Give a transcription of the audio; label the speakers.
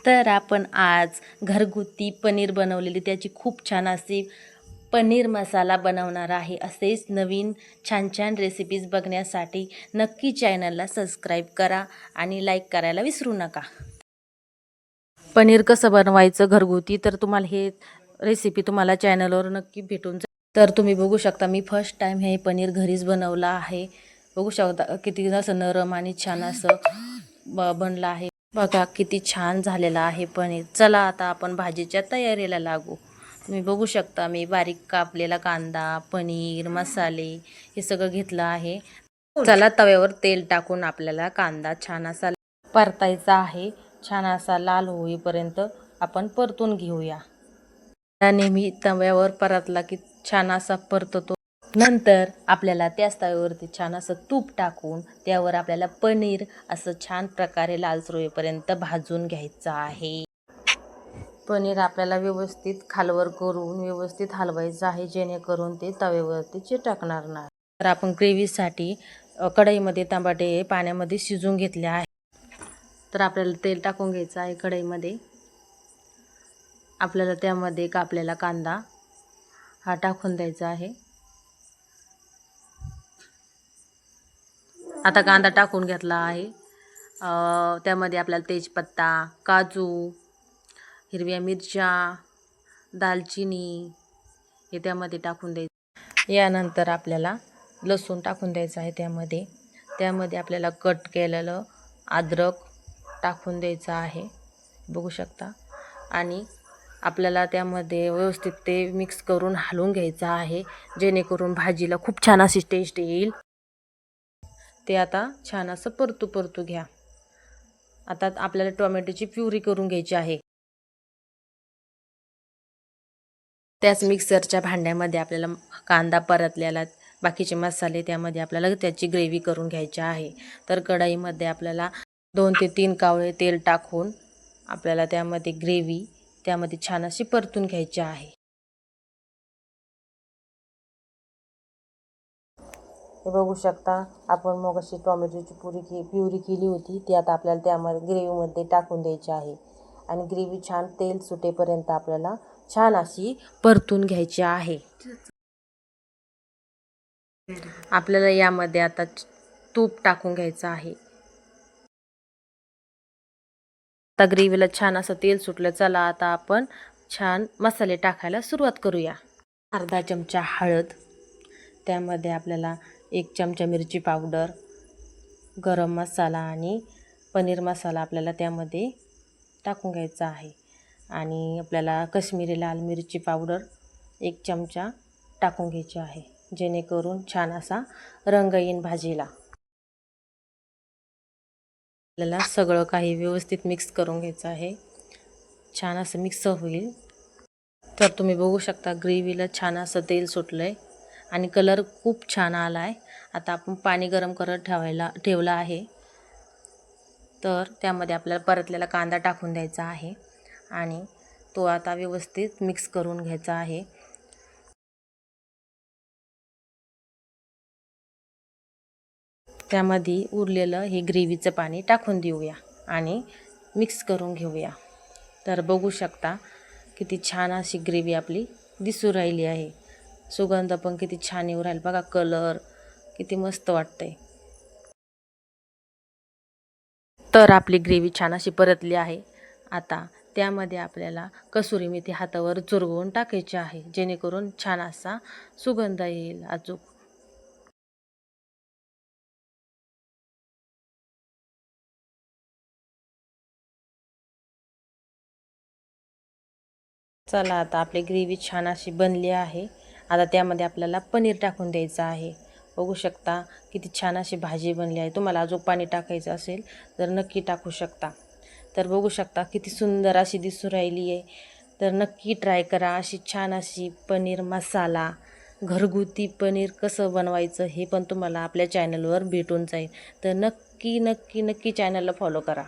Speaker 1: तर आपण आज घरगुती पनीर बनवलेली त्याची खूप छान अशी पनीर मसाला बनवणार आहे। असेच नवीन छान छान रेसिपीज बघण्यासाठी नक्की चॅनलला सबस्क्राईब करा आणि लाईक करायला विसरू नका। पनीर कसं बनवायचं घरगुती तर तुम्हाला हे रेसिपी तुम्हाला चॅनलवर नक्की भेटून जाईल। तर तुम्ही बघू शकता मी फर्स्ट टाइम हे पनीर घरीच बनवलं आहे। बघू शकता किती असं नरम आणि छान असं बनलं आहे। बघा किती छान झालेला आहे पनीर। चला आता आपण भाजीच्या तयारीला लागू। तुम्ही बघू शकता मी बारीक कापलेला कांदा, पनीर, मसाले हे सगळं घेतलं आहे। चला तव्यावर तेल टाकून आपल्याला कांदा छान असा परतायचा आहे। छान असा लाल होईपर्यंत आपण परतून घेऊया। नेहमी तव्यावर परतला की छान असा परततो। नंतर आपल्याला त्याच तव्यावरती छान असं तूप टाकून त्यावर आपल्याला पनीर असं छान प्रकारे लालसर होईपर्यंत भाजून घ्यायचं आहे। पनीर आपल्याला व्यवस्थित खालवर करून व्यवस्थित हलवायचं आहे जेणेकरून ते तव्यावरती चिटकणार नाही। तर आपण ग्रेव्हीसाठी कढईमध्ये टमाटे पाण्यामध्ये शिजून घेतले आहे। तर आपल्याला तेल टाकून घ्यायचं आहे कढईमध्ये। आपल्याला त्यामध्ये कापलेला कांदा हा टाकून द्यायचा आहे। आता कांदा टाकून घेतला आहे। त्यामध्ये आपल्याला तेजपत्ता, काजू, हिरव्या मिरच्या, दालचिनी हे त्यामध्ये टाकून द्यायचं। यानंतर आपल्याला लसूण टाकून द्यायचं आहे त्यामध्ये आपल्याला कट केलेलं अद्रक टाकून द्यायचं आहे। बघू शकता आणि आपल्याला त्यामध्ये व्यवस्थित ते मिक्स करून हलवून घ्यायचं आहे जेणेकरून भाजीला खूप छान अशी टेस्ट येईल। ते आता छान असं परतू घ्या। आता आपल्याला टोमॅटोची प्युरी करून घ्यायची आहे। त्याच मिक्सरच्या भांड्यामध्ये आपल्याला कांदा परतलेला बाकीचे मसाले त्यामध्ये आपल्याला त्याची ग्रेव्ही करून घ्यायची आहे। तर कढईमध्ये आपल्याला 2 ते 3 कावळे तेल टाकून आपल्याला त्यामध्ये ग्रेव्ही त्यामध्ये छान अशी परतून घ्यायची आहे। हे बघू शकता आपण मग अशी टोमॅटोची प्युरी केली होती ती आता आपल्याला त्यामध्ये ग्रेव्हीमध्ये टाकून द्यायची आहे आणि ग्रेव्ही छान तेल सुटेपर्यंत आपल्याला छान अशी परतून घ्यायची आहे। आपल्याला यामध्ये आता तूप टाकून घ्यायचं आहे। आता ग्रेव्हीला छान असं तेल सुटलं। चला आता आपण छान मसाले टाकायला सुरुवात करूया। अर्धा चमचा हळद, त्यामध्ये आपल्याला 1 चमचा मिरची पावडर, गरम मसाला आणि पनीर मसाला आपल्याला त्यामध्ये टाकून घ्यायचा आहे आणि आपल्याला काश्मीरी लाल मिरची पावडर 1 चमचा टाकून घ्यायची आहे जेणेकरून छान असा रंग येईल भाजीला। आपल्याला सगळं काही व्यवस्थित मिक्स करून घ्यायचं आहे। छान असं मिक्स होईल। तर तुम्ही बघू शकता ग्रेव्हीला छान असं तेल सुटलंय आणि कलर खूप छान आलाय। आता आपण पाणी गरम करत ठेवलं आहे। तर त्यामध्ये आपल्याला परतलेला कांदा टाकून द्यायचा आहे आणि तो आता व्यवस्थित मिक्स करून घ्यायचा आहे। त्यामध्ये उरलेलं हे ग्रेव्हीचं पाणी टाकून देऊया आणि मिक्स करून घेऊया। तर बघू शकता किती छान अशी ग्रेव्ही आपली दिसू राहिली आहे। सुगंध पण किती छान येऊ राहिला बघा, कलर किती मस्त वाटतंय। तर आपली ग्रेव्ही छान अशी परतली आहे। आता त्यामध्ये आपल्याला कसुरी मेथी हातावर चुरगवून टाकायची आहे जेणेकरून छान असा सुगंध येईल अजून। चला आता आपली ग्रेव्ही छान अशी बनली आहे। आता त्यामध्ये आपल्याला पनीर टाकून द्यायचं आहे। बघू शकता किती छान अशी भाजी बनली आहे। तुम्हाला अजून पाणी टाकायचं असेल तर नक्की टाकू शकता। तर बघू शकता किती सुंदर अशी दिसू राहिली आहे। तर नक्की ट्राय करा अशी छान अशी पनीर मसाला। घरगुती पनीर कसं बनवायचं हे पण तुम्हाला आपल्या चॅनलवर भेटून जाईल। तर नक्की चॅनलला फॉलो करा।